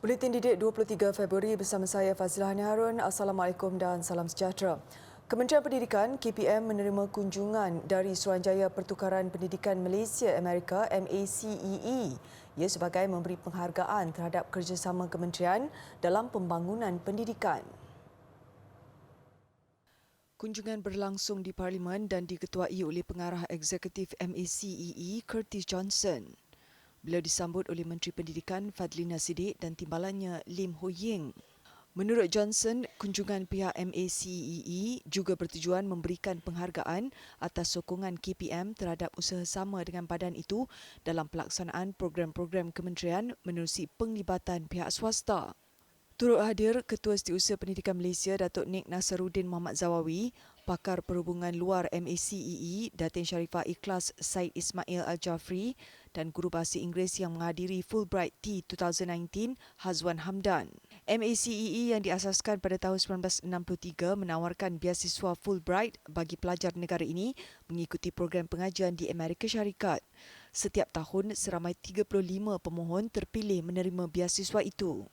Buletin Didik 23 Februari bersama saya Fazilah Harun. Assalamualaikum dan salam sejahtera. Kementerian Pendidikan KPM menerima kunjungan dari Suruhanjaya Pertukaran Pendidikan Malaysia Amerika MACEE. Ia sebagai memberi penghargaan terhadap kerjasama kementerian dalam pembangunan pendidikan. Kunjungan berlangsung di Parlimen dan diketuai oleh pengarah eksekutif MACEE Curtis Johnson. Beliau disambut oleh Menteri Pendidikan Fadlina Siddiq dan timbalannya Lim Ho Ying. Menurut Johnson, kunjungan pihak MACEE juga bertujuan memberikan penghargaan atas sokongan KPM terhadap usaha sama dengan badan itu dalam pelaksanaan program-program kementerian menerusi penglibatan pihak swasta. Turut hadir Ketua Setiausaha Pendidikan Malaysia Datuk Nik Nasaruddin Muhammad Zawawi, Pakar Perhubungan Luar MACEE Datin Sharifah Ikhlas Said Ismail Al-Jafri dan Guru Bahasa Inggeris yang menghadiri Fulbright Tea 2019 Hazwan Hamdan. MACEE yang diasaskan pada tahun 1963 menawarkan beasiswa Fulbright bagi pelajar negara ini mengikuti program pengajian di Amerika Syarikat. Setiap tahun, seramai 35 pemohon terpilih menerima beasiswa itu.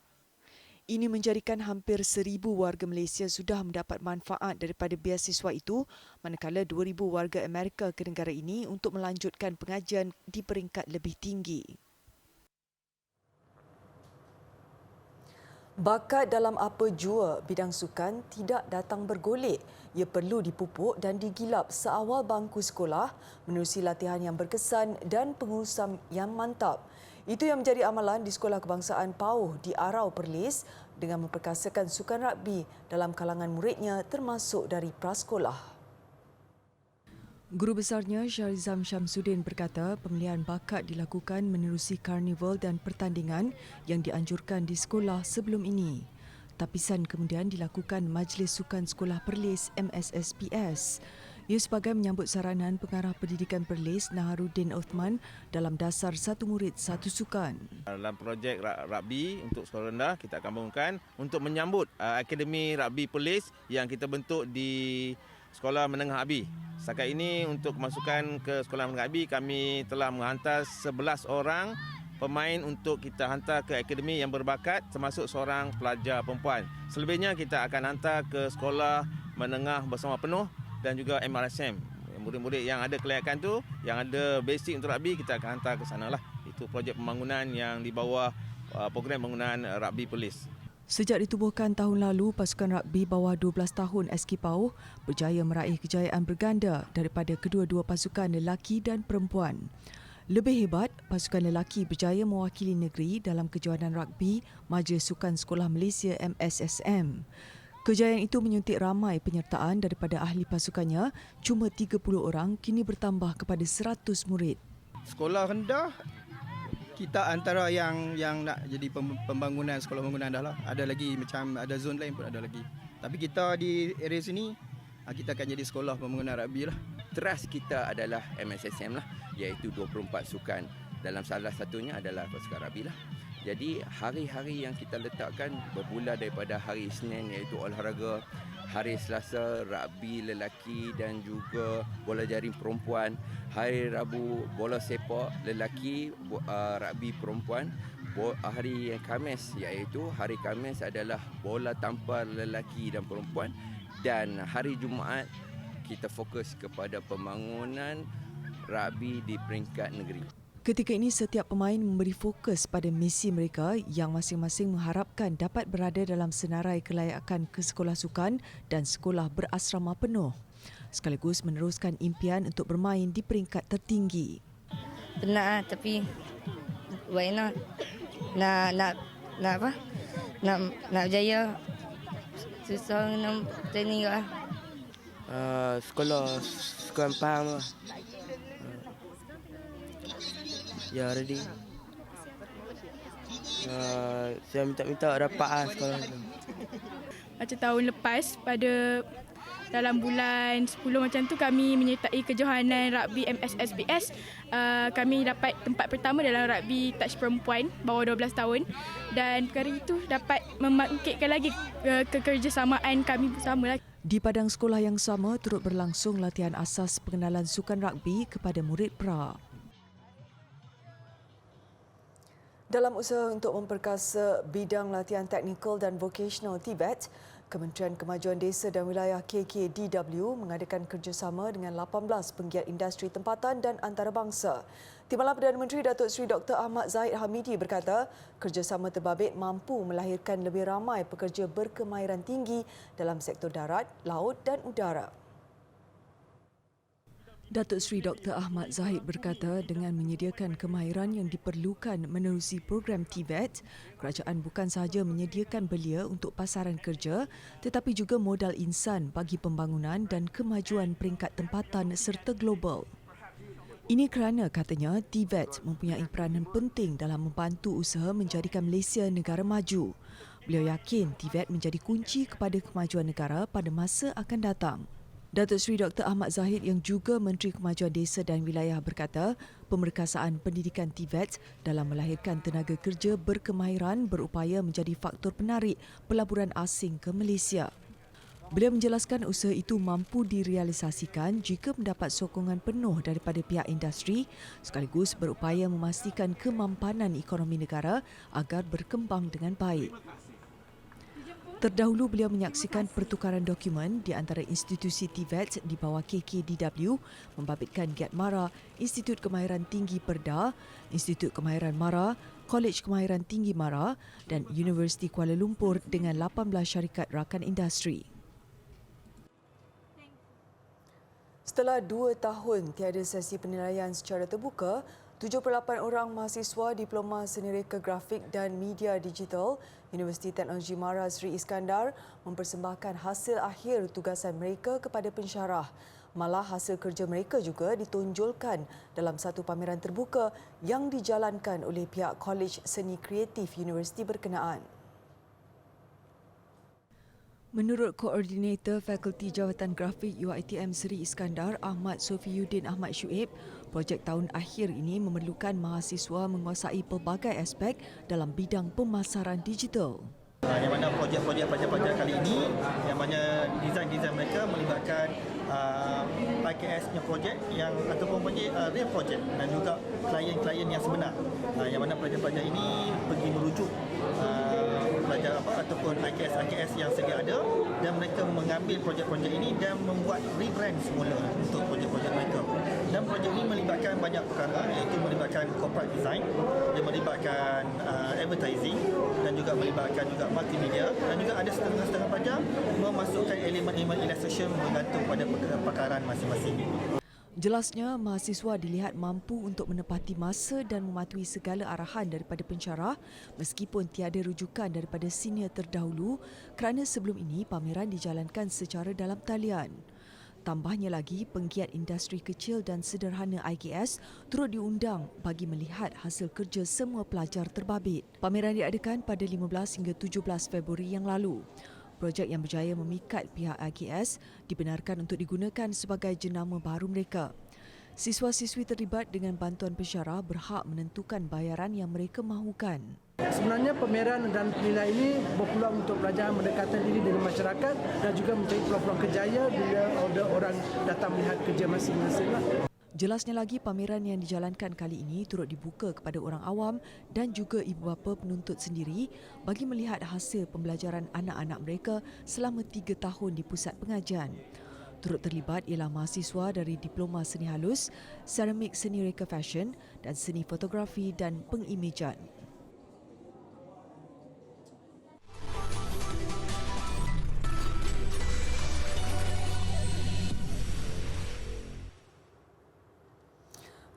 Ini menjadikan hampir 1,000 warga Malaysia sudah mendapat manfaat daripada beasiswa itu, manakala 2,000 warga Amerika ke negara ini untuk melanjutkan pengajian di peringkat lebih tinggi. Bakat dalam apa jua bidang sukan tidak datang bergolek. Ia perlu dipupuk dan digilap seawal bangku sekolah menerusi latihan yang berkesan dan pengurusan yang mantap. Itu yang menjadi amalan di Sekolah Kebangsaan Pauh di Arau Perlis dengan memperkasakan sukan rugby dalam kalangan muridnya termasuk dari prasekolah. Guru besarnya Syarizam Syamsuddin berkata pemilihan bakat dilakukan menerusi karnival dan pertandingan yang dianjurkan di sekolah sebelum ini. Tapisan kemudian dilakukan Majlis Sukan Sekolah Perlis MSSPS. Ia sebagai menyambut saranan pengarah pendidikan Perlis Naharuddin Uthman dalam dasar satu murid satu sukan. Dalam projek rugby untuk sekolah rendah kita akan bangunkan untuk menyambut Akademi Rugby Perlis yang kita bentuk di Sekolah Menengah Abi. Setakat ini untuk kemasukan ke Sekolah Menengah Abi kami telah menghantar 11 orang pemain untuk kita hantar ke akademi yang berbakat termasuk seorang pelajar perempuan. Selebihnya kita akan hantar ke Sekolah Menengah Bersama Penuh dan juga MRSM. Murid-murid yang ada kelayakan tu, yang ada basic untuk rugby, kita akan hantar ke sana lah. Itu projek pembangunan yang di bawah program pembangunan Rugby Perlis. Sejak ditubuhkan tahun lalu, pasukan rugby bawah 12 tahun SK Pauh berjaya meraih kejayaan berganda daripada kedua-dua pasukan lelaki dan perempuan. Lebih hebat, pasukan lelaki berjaya mewakili negeri dalam kejohanan rugby Majlis Sukan Sekolah Malaysia MSSM. Kejayaan itu menyuntik ramai penyertaan daripada ahli pasukannya, cuma 30 orang kini bertambah kepada 100 murid. Sekolah rendah, kita antara yang nak jadi pembangunan sekolah pembangunan dah lah. Ada lagi macam ada zon lain pun ada lagi. Tapi kita di area sini, kita akan jadi sekolah pembangunan rugby lah. Teras kita adalah MSSM lah, iaitu 24 sukan. Dalam salah satunya adalah pasukan rugby lah. Jadi hari-hari yang kita letakkan bermula daripada hari Isnin iaitu olahraga, hari Selasa rugby lelaki dan juga bola jaring perempuan, hari Rabu bola sepak lelaki, rugby perempuan, hari Khamis iaitu hari Khamis adalah bola tampar lelaki dan perempuan, dan hari Jumaat kita fokus kepada pembangunan rugby di peringkat negeri. Ketika ini, setiap pemain memberi fokus pada misi mereka yang masing-masing mengharapkan dapat berada dalam senarai kelayakan ke sekolah sukan dan sekolah berasrama penuh, sekaligus meneruskan impian untuk bermain di peringkat tertinggi. Penat tapi buat nak apa? Nak berjaya. Susah nak training lah. Sekolah sukan Pahang lah. Ya, ready. Saya minta dapat sekolah tu. Macam tahun lepas, pada dalam bulan 10 macam tu, kami menyertai kejohanan rugby MSSPS. Kami dapat tempat pertama dalam rugby touch perempuan bawah 12 tahun. Dan perkara itu dapat membangkitkan lagi kekerjasamaan kami bersama. Di padang sekolah yang sama, turut berlangsung latihan asas pengenalan sukan rugby kepada murid pra. Dalam usaha untuk memperkasa bidang latihan teknikal dan vocational TVET, Kementerian Kemajuan Desa dan Wilayah KKDW mengadakan kerjasama dengan 18 penggiat industri tempatan dan antarabangsa. Timbalan Perdana Menteri Datuk Seri Dr. Ahmad Zahid Hamidi berkata, kerjasama terbabit mampu melahirkan lebih ramai pekerja berkemahiran tinggi dalam sektor darat, laut dan udara. Datuk Seri Dr. Ahmad Zahid berkata dengan menyediakan kemahiran yang diperlukan menerusi program TVET, kerajaan bukan sahaja menyediakan belia untuk pasaran kerja tetapi juga modal insan bagi pembangunan dan kemajuan peringkat tempatan serta global. Ini kerana katanya TVET mempunyai peranan penting dalam membantu usaha menjadikan Malaysia negara maju. Beliau yakin TVET menjadi kunci kepada kemajuan negara pada masa akan datang. Datuk Seri Dr. Ahmad Zahid yang juga Menteri Kemajuan Desa dan Wilayah berkata, pemerkasaan pendidikan TVET dalam melahirkan tenaga kerja berkemahiran berupaya menjadi faktor penarik pelaburan asing ke Malaysia. Beliau menjelaskan usaha itu mampu direalisasikan jika mendapat sokongan penuh daripada pihak industri sekaligus berupaya memastikan kemampanan ekonomi negara agar berkembang dengan baik. Terdahulu beliau menyaksikan pertukaran dokumen di antara institusi TVET di bawah KKDW membabitkan Giat Mara, Institut Kemahiran Tinggi Perda, Institut Kemahiran Mara, Kolej Kemahiran Tinggi Mara dan Universiti Kuala Lumpur dengan 18 syarikat rakan industri. Setelah 2 tahun tiada sesi penilaian secara terbuka, 78 orang mahasiswa Diploma Seni Reka Grafik dan Media Digital Universiti Teknologi Mara Sri Iskandar mempersembahkan hasil akhir tugasan mereka kepada pensyarah. Malah hasil kerja mereka juga ditonjolkan dalam satu pameran terbuka yang dijalankan oleh pihak Kolej Seni Kreatif Universiti berkenaan. Menurut Koordinator Fakulti Jawatan Grafik UiTM Seri Iskandar Ahmad Sofiyuddin Ahmad Syuib, projek tahun akhir ini memerlukan mahasiswa menguasai pelbagai aspek dalam bidang pemasaran digital. Yang mana projek-projek pelajar-pelajar kali ini, yang mana desain-desain mereka melibatkan IKS-nya projek yang ataupun real projek dan juga klien-klien yang sebenar. Yang mana pelajar-pelajar ini pergi merujuk pelajar ataupun IKS yang sedia ada dan mereka mengambil projek-projek ini dan membuat rebrand semula untuk projek-projek mereka. Dan projek ini melibatkan banyak perkara, iaitu melibatkan corporate design, dia melibatkan advertising dan juga melibatkan juga multimedia dan juga ada setengah-setengah pelajar memasukkan elemen-elemen illustration bergantung pada pakaran masing-masing. Jelasnya, mahasiswa dilihat mampu untuk menepati masa dan mematuhi segala arahan daripada pensyarah meskipun tiada rujukan daripada senior terdahulu kerana sebelum ini pameran dijalankan secara dalam talian. Tambahnya lagi, penggiat industri kecil dan sederhana IKS turut diundang bagi melihat hasil kerja semua pelajar terbabit. Pameran diadakan pada 15 hingga 17 Februari yang lalu. Projek yang berjaya memikat pihak IKS dibenarkan untuk digunakan sebagai jenama baru mereka. Siswa-siswi terlibat dengan bantuan pensyarah berhak menentukan bayaran yang mereka mahukan. Sebenarnya pameran dan penilaian ini berpeluang untuk pelajar mendekatkan diri dengan masyarakat dan juga mencari peluang-peluang kerjaya bila ada orang datang melihat kerja masing-masing. Jelasnya lagi, pameran yang dijalankan kali ini turut dibuka kepada orang awam dan juga ibu bapa penuntut sendiri bagi melihat hasil pembelajaran anak-anak mereka selama 3 tahun di pusat pengajian. Turut terlibat ialah mahasiswa dari Diploma Seni Halus, Seramik Seni Reka Fashion dan Seni Fotografi dan Pengimejan.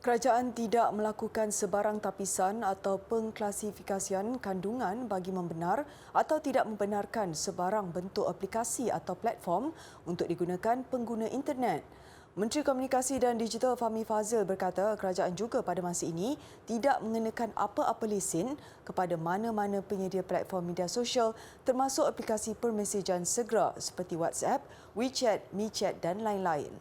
Kerajaan tidak melakukan sebarang tapisan atau pengklasifikasian kandungan bagi membenar atau tidak membenarkan sebarang bentuk aplikasi atau platform untuk digunakan pengguna internet. Menteri Komunikasi dan Digital Fahmi Fadzil berkata kerajaan juga pada masa ini tidak mengenakan apa-apa lesen kepada mana-mana penyedia platform media sosial termasuk aplikasi permesejan segera seperti WhatsApp, WeChat, MeChat dan lain-lain.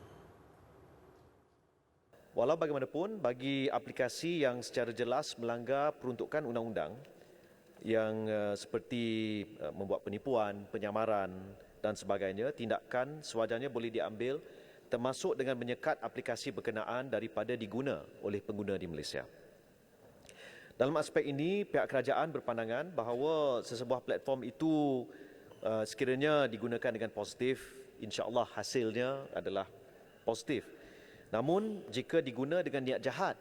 Walau bagaimanapun, bagi aplikasi yang secara jelas melanggar peruntukan undang-undang yang seperti membuat penipuan, penyamaran dan sebagainya, tindakan sewajarnya boleh diambil termasuk dengan menyekat aplikasi berkenaan daripada diguna oleh pengguna di Malaysia. Dalam aspek ini, pihak kerajaan berpandangan bahawa sesebuah platform itu sekiranya digunakan dengan positif, insya-Allah hasilnya adalah positif. Namun jika diguna dengan niat jahat,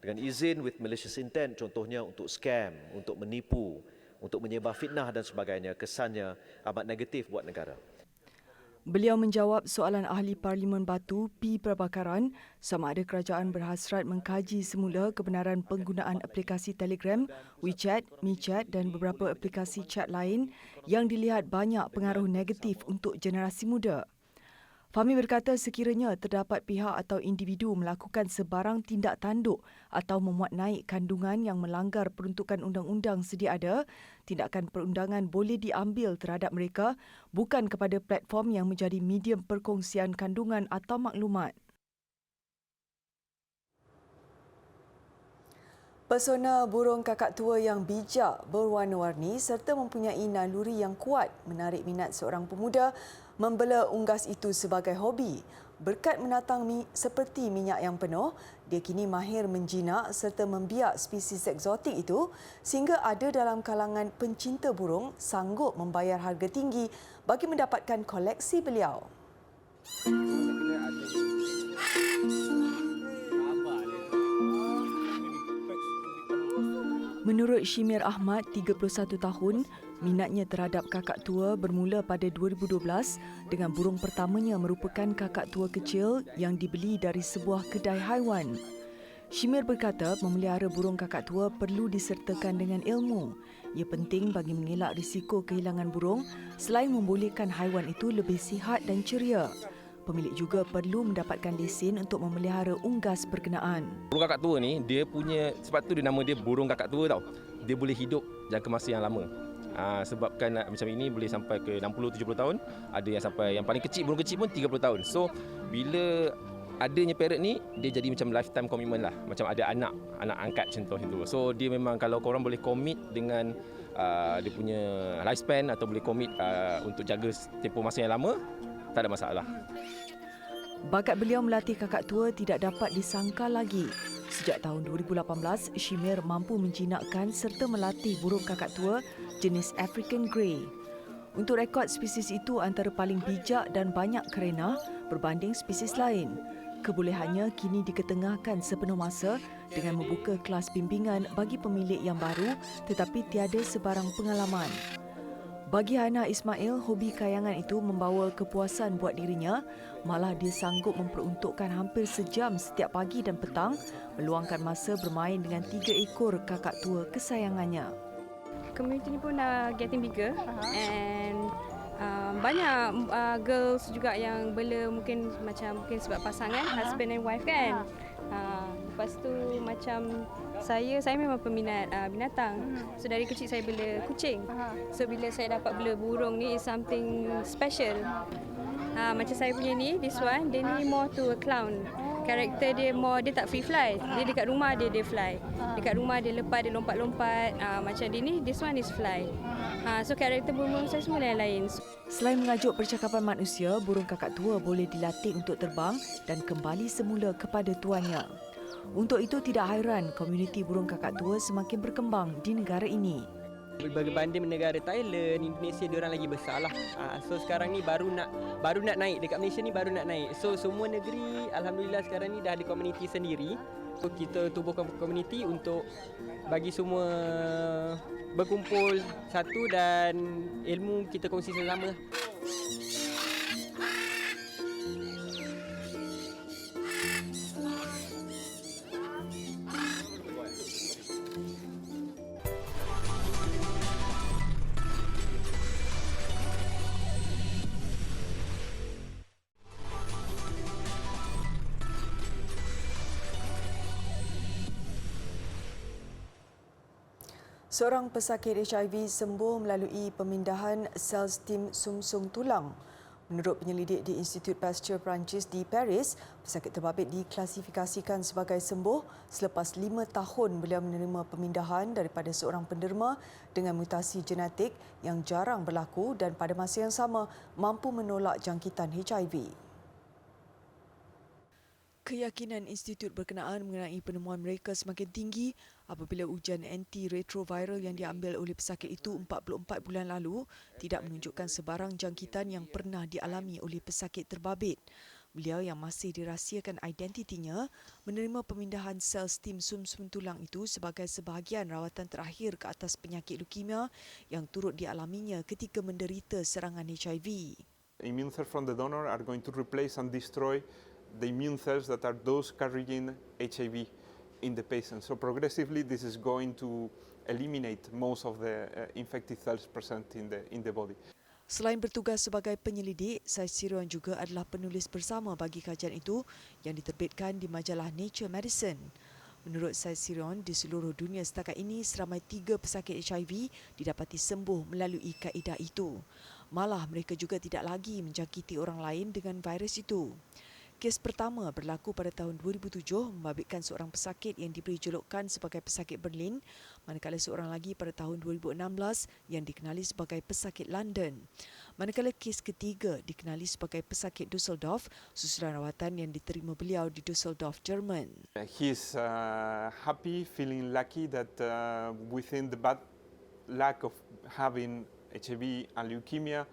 dengan izin with malicious intent, contohnya untuk scam, untuk menipu, untuk menyebar fitnah dan sebagainya, kesannya amat negatif buat negara. Beliau menjawab soalan Ahli Parlimen Batu P. Prabakaran sama ada kerajaan berhasrat mengkaji semula kebenaran penggunaan aplikasi Telegram, WeChat, MeChat dan beberapa aplikasi chat lain yang dilihat banyak pengaruh negatif untuk generasi muda. Fahmi berkata sekiranya terdapat pihak atau individu melakukan sebarang tindak tanduk atau memuat naik kandungan yang melanggar peruntukan undang-undang sedia ada, tindakan perundangan boleh diambil terhadap mereka bukan kepada platform yang menjadi medium perkongsian kandungan atau maklumat. Pesona burung kakak tua yang bijak, berwarna-warni serta mempunyai naluri yang kuat menarik minat seorang pemuda membela unggas itu sebagai hobi. Berkat menatang seperti minyak yang penuh, dia kini mahir menjinak serta membiak spesies eksotik itu sehingga ada dalam kalangan pencinta burung sanggup membayar harga tinggi bagi mendapatkan koleksi beliau. Menurut Shimir Ahmad, 31 tahun, minatnya terhadap kakak tua bermula pada 2012 dengan burung pertamanya merupakan kakak tua kecil yang dibeli dari sebuah kedai haiwan. Shimir berkata memelihara burung kakak tua perlu disertakan dengan ilmu. Ia penting bagi mengelak risiko kehilangan burung selain membolehkan haiwan itu lebih sihat dan ceria. Pemilik juga perlu mendapatkan lesen untuk memelihara unggas berkenaan. Burung kakak tua ni, dia punya, sebab tu dia nama dia burung kakak tua tau. Dia boleh hidup jangka masa yang lama. Sebabkan macam ini boleh sampai ke 60-70 tahun. Ada yang sampai, yang paling kecil, burung kecil pun 30 tahun. So, bila adanya parrot ni, dia jadi macam lifetime commitment lah. Macam ada anak angkat contoh itu. So, dia memang kalau korang boleh commit dengan dia punya lifespan atau boleh commit untuk jaga tempoh masa yang lama, tak ada masalah. Bakat beliau melatih kakak tua tidak dapat disangka lagi. Sejak tahun 2018, Shimir mampu menjinakkan serta melatih burung kakak tua jenis African Grey. Untuk rekod spesies itu antara paling bijak dan banyak kerena berbanding spesies lain. Kebolehannya kini diketengahkan sepenuh masa dengan membuka kelas bimbingan bagi pemilik yang baru tetapi tiada sebarang pengalaman. Bagi Hana Ismail, hobi kayangan itu membawa kepuasan buat dirinya, malah dia sanggup memperuntukkan hampir sejam setiap pagi dan petang meluangkan masa bermain dengan 3 ekor kakak tua kesayangannya. Community ni pun dah getting bigger and banyak girls juga yang bela mungkin sebab pasangan, husband and wife kan. Lepas tu macam saya memang peminat binatang. So dari kecil saya bela kucing. So bila saya dapat bela burung ni is something special. Macam saya punya ni, this one, dia ni more to a clown. Karakter dia tak free fly. Dia dekat rumah dia fly. Dekat rumah dia lepas, dia lompat-lompat. Macam dia ni, this one is fly. So karakter burung saya semua lain-lain. Selain mengajuk percakapan manusia, burung kakak tua boleh dilatih untuk terbang dan kembali semula kepada tuannya. Untuk itu tidak hairan komuniti burung kakak tua semakin berkembang di negara ini. Berbanding negara Thailand, Indonesia diorang lagi besar lah. So sekarang ni baru nak naik, dekat Malaysia ni baru nak naik. So semua negeri alhamdulillah sekarang ni dah ada komuniti sendiri. So kita tubuhkan komuniti untuk bagi semua berkumpul satu dan ilmu kita kongsi sama. Seorang pesakit HIV sembuh melalui pemindahan sel stem sumsum tulang. Menurut penyelidik di Institut Pasteur Perancis di Paris, pesakit terbabit diklasifikasikan sebagai sembuh selepas 5 tahun beliau menerima pemindahan daripada seorang penderma dengan mutasi genetik yang jarang berlaku dan pada masa yang sama mampu menolak jangkitan HIV. Keyakinan institut berkenaan mengenai penemuan mereka semakin tinggi apabila ujian anti-retroviral yang diambil oleh pesakit itu 44 bulan lalu tidak menunjukkan sebarang jangkitan yang pernah dialami oleh pesakit terbabit. Beliau yang masih dirahsiakan identitinya menerima pemindahan sel stem sum-sum tulang itu sebagai sebahagian rawatan terakhir ke atas penyakit leukemia yang turut dialaminya ketika menderita serangan HIV. Immune cells from the donor are going to replace and destroy the immune cells that are those carrying HIV in the patient. So progressively this is going to eliminate most of the infected cells present in the body. Selain bertugas sebagai penyelidik, Syed Sirion juga adalah penulis bersama bagi kajian itu yang diterbitkan di majalah Nature Medicine. Menurut Syed Sirion, di seluruh dunia setakat ini seramai 3 pesakit HIV didapati sembuh melalui kaedah itu. Malah mereka juga tidak lagi menjangkiti orang lain dengan virus itu. Kes pertama berlaku pada tahun 2007 membabitkan seorang pesakit yang diberi julukan sebagai pesakit Berlin, manakala seorang lagi pada tahun 2016 yang dikenali sebagai pesakit London. Manakala kes ketiga dikenali sebagai pesakit Dusseldorf susulan rawatan yang diterima beliau di Dusseldorf, Jerman. He's happy, feeling lucky that within the bad lack of having HIV and leukemia,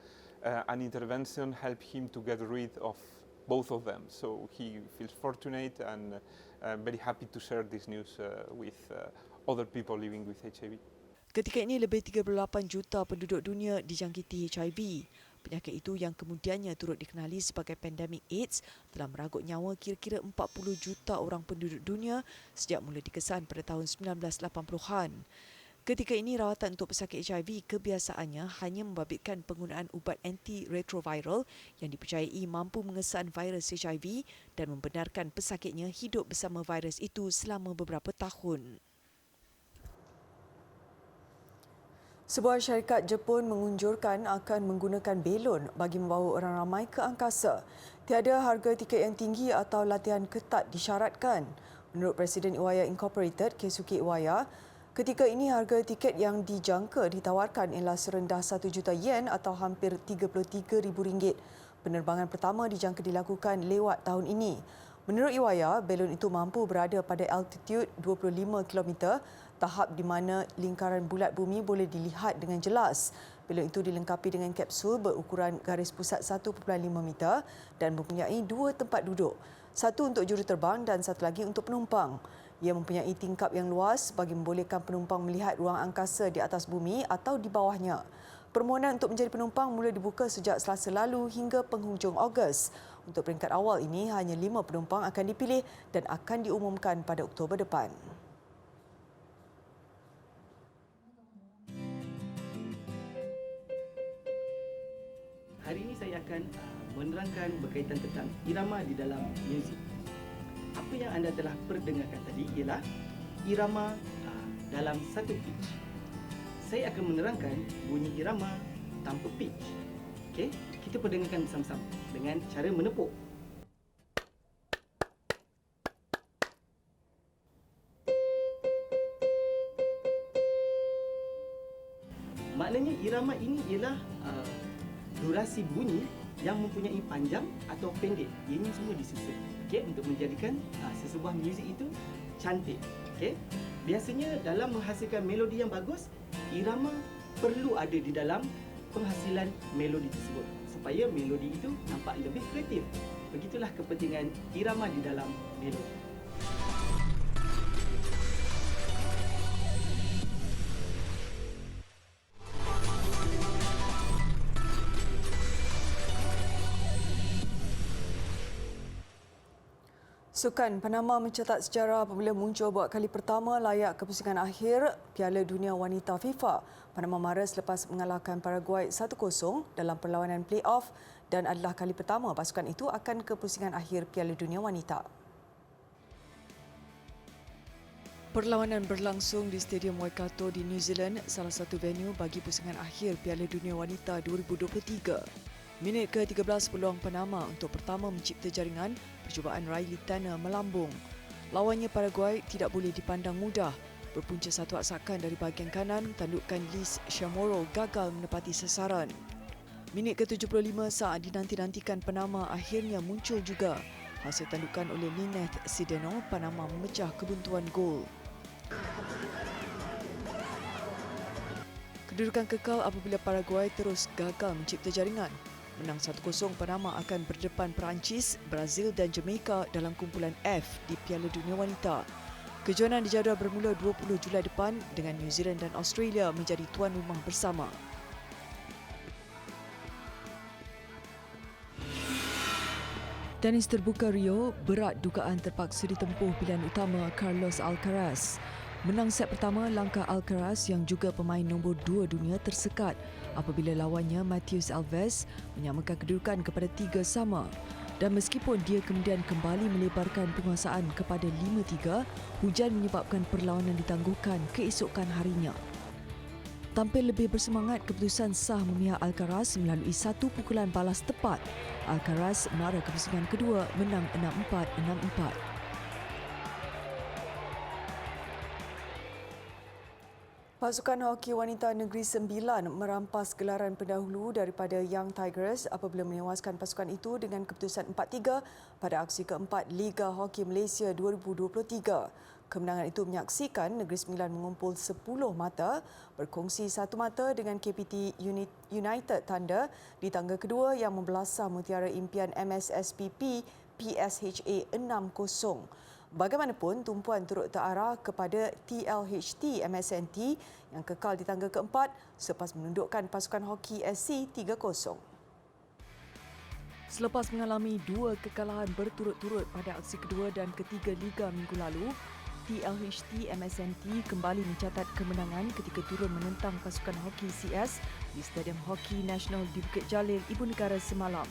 an intervention helped him to get rid of both of them. So he feels fortunate and very happy to share this news with other people living with HIV. Ketika ini lebih 38 juta penduduk dunia dijangkiti HIV. Penyakit itu yang kemudiannya turut dikenali sebagai pandemik AIDS telah meragut nyawa kira-kira 40 juta orang penduduk dunia sejak mula dikesan pada tahun 1980-an. Ketika ini, rawatan untuk pesakit HIV kebiasaannya hanya membabitkan penggunaan ubat anti-retroviral yang dipercayai mampu mengesan virus HIV dan membenarkan pesakitnya hidup bersama virus itu selama beberapa tahun. Sebuah syarikat Jepun mengunjurkan akan menggunakan belon bagi membawa orang ramai ke angkasa. Tiada harga tiket yang tinggi atau latihan ketat disyaratkan. Menurut Presiden Iwaya Incorporated, Keisuke Iwaya, ketika ini harga tiket yang dijangka ditawarkan ialah serendah 1 juta yen atau hampir RM33,000. Penerbangan pertama dijangka dilakukan lewat tahun ini. Menurut Iwaya, belon itu mampu berada pada altitude 25 km, tahap di mana lingkaran bulat bumi boleh dilihat dengan jelas. Belon itu dilengkapi dengan kapsul berukuran garis pusat 1.5 meter dan mempunyai 2 tempat duduk. Satu untuk juruterbang dan satu lagi untuk penumpang. Ia mempunyai tingkap yang luas bagi membolehkan penumpang melihat ruang angkasa di atas bumi atau di bawahnya. Permohonan untuk menjadi penumpang mula dibuka sejak Selasa lalu hingga penghujung Ogos. Untuk peringkat awal ini, hanya 5 penumpang akan dipilih dan akan diumumkan pada Oktober depan. Hari ini saya akan menerangkan berkaitan tentang irama di dalam muzik. Apa yang anda telah perdengarkan tadi ialah irama dalam satu pitch. Saya akan menerangkan bunyi irama tanpa pitch. Okey, kita perdengarkan bersama-sama dengan cara menepuk. Maknanya irama ini ialah durasi bunyi yang mempunyai panjang atau pendek. Ianya semua disusun, okey, untuk menjadikan sesebuah muzik itu cantik. Okey. Biasanya dalam menghasilkan melodi yang bagus, irama perlu ada di dalam penghasilan melodi tersebut supaya melodi itu nampak lebih kreatif. Begitulah kepentingan irama di dalam melodi. Sukan Panama mencetak sejarah apabila muncul buat kali pertama layak ke pusingan akhir Piala Dunia Wanita FIFA. Panama maras selepas mengalahkan Paraguay 1-0 dalam perlawanan play-off dan adalah kali pertama pasukan itu akan ke pusingan akhir Piala Dunia Wanita. Perlawanan berlangsung di Stadium Waikato di New Zealand, salah satu venue bagi pusingan akhir Piala Dunia Wanita 2023. Minit ke-13 peluang Panama untuk pertama mencipta jaringan, percubaan Riley Tanner melambung. Lawannya Paraguay tidak boleh dipandang mudah. Berpunca satu aksakan dari bahagian kanan, tandukan Liz Chamorro gagal menepati sasaran. Minit ke-75 saat dinanti-nantikan Panama akhirnya muncul juga. Hasil tandukan oleh Lineth Sideno, Panama memecah kebuntuan gol. Kedudukan kekal apabila Paraguay terus gagal mencipta jaringan. Menang 1-0, Panama akan berdepan Perancis, Brazil dan Jamaica dalam kumpulan F di Piala Dunia Wanita. Kejohanan dijadual bermula 20 Julai depan dengan New Zealand dan Australia menjadi tuan rumah bersama. Tenis terbuka Rio, berat dugaan terpaksa ditempuh pilihan utama Carlos Alcaraz. Menang set pertama, langkah Alcaraz yang juga pemain nombor 2 dunia tersekat apabila lawannya Matheus Alves menyamakan kedudukan kepada 3-3. Dan meskipun dia kemudian kembali melebarkan penguasaan kepada 5-3, hujan menyebabkan perlawanan ditangguhkan keesokan harinya. Tampil lebih bersemangat, keputusan sah memihak Alcaraz melalui satu pukulan balas tepat. Alcaraz menara ke pusingan kedua, menang 6-4, 6-4. Pasukan Hoki Wanita Negeri Sembilan merampas gelaran pendahulu daripada Young Tigers apabila menewaskan pasukan itu dengan keputusan 4-3 pada aksi keempat Liga Hoki Malaysia 2023. Kemenangan itu menyaksikan Negeri Sembilan mengumpul 10 mata, berkongsi 1 mata dengan KPT United Thunder di tangga kedua yang membelasah Mutiara Impian MSSPP PSHA 6-0. Bagaimanapun, tumpuan turut terarah kepada TLHT MSNT yang kekal di tangga keempat selepas menundukkan pasukan Hoki SC 3-0. Selepas mengalami 2 kekalahan berturut-turut pada aksi kedua dan ketiga Liga minggu lalu, TLHT MSNT kembali mencatat kemenangan ketika turun menentang pasukan Hoki CS di Stadium Hoki Nasional di Bukit Jalil, Ibu Negara semalam.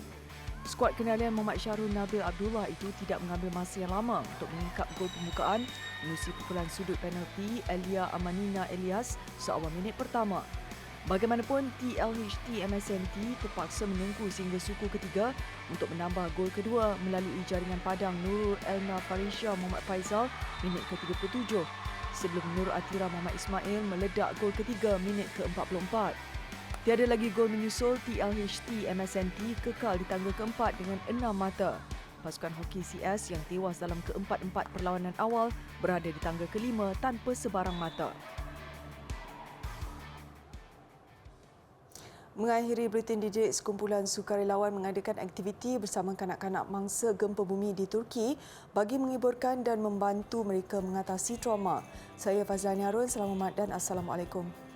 Skuad kendalian Muhammad Syahrul Nabil Abdullah itu tidak mengambil masa yang lama untuk mengingkap gol pembukaan menerusi pukulan sudut penalti Elia Amanina Elias seawal minit pertama. Bagaimanapun, TLHT MSNT terpaksa menunggu sehingga suku ketiga untuk menambah gol kedua melalui jaringan padang Nurul Elna Farisha Muhammad Faizal minit ke-37 sebelum Nur Atira Muhammad Ismail meledak gol ketiga minit ke-44. Tiada lagi gol menyusul, TLHT MSNT kekal di tangga keempat dengan 6 mata. Pasukan Hoki CS yang tewas dalam keempat-empat perlawanan awal berada di tangga kelima tanpa sebarang mata. Mengakhiri buletin didik, sekumpulan sukarelawan mengadakan aktiviti bersama kanak-kanak mangsa gempa bumi di Turki bagi menghiburkan dan membantu mereka mengatasi trauma. Saya Fazlani Harun, selamat dan Assalamualaikum.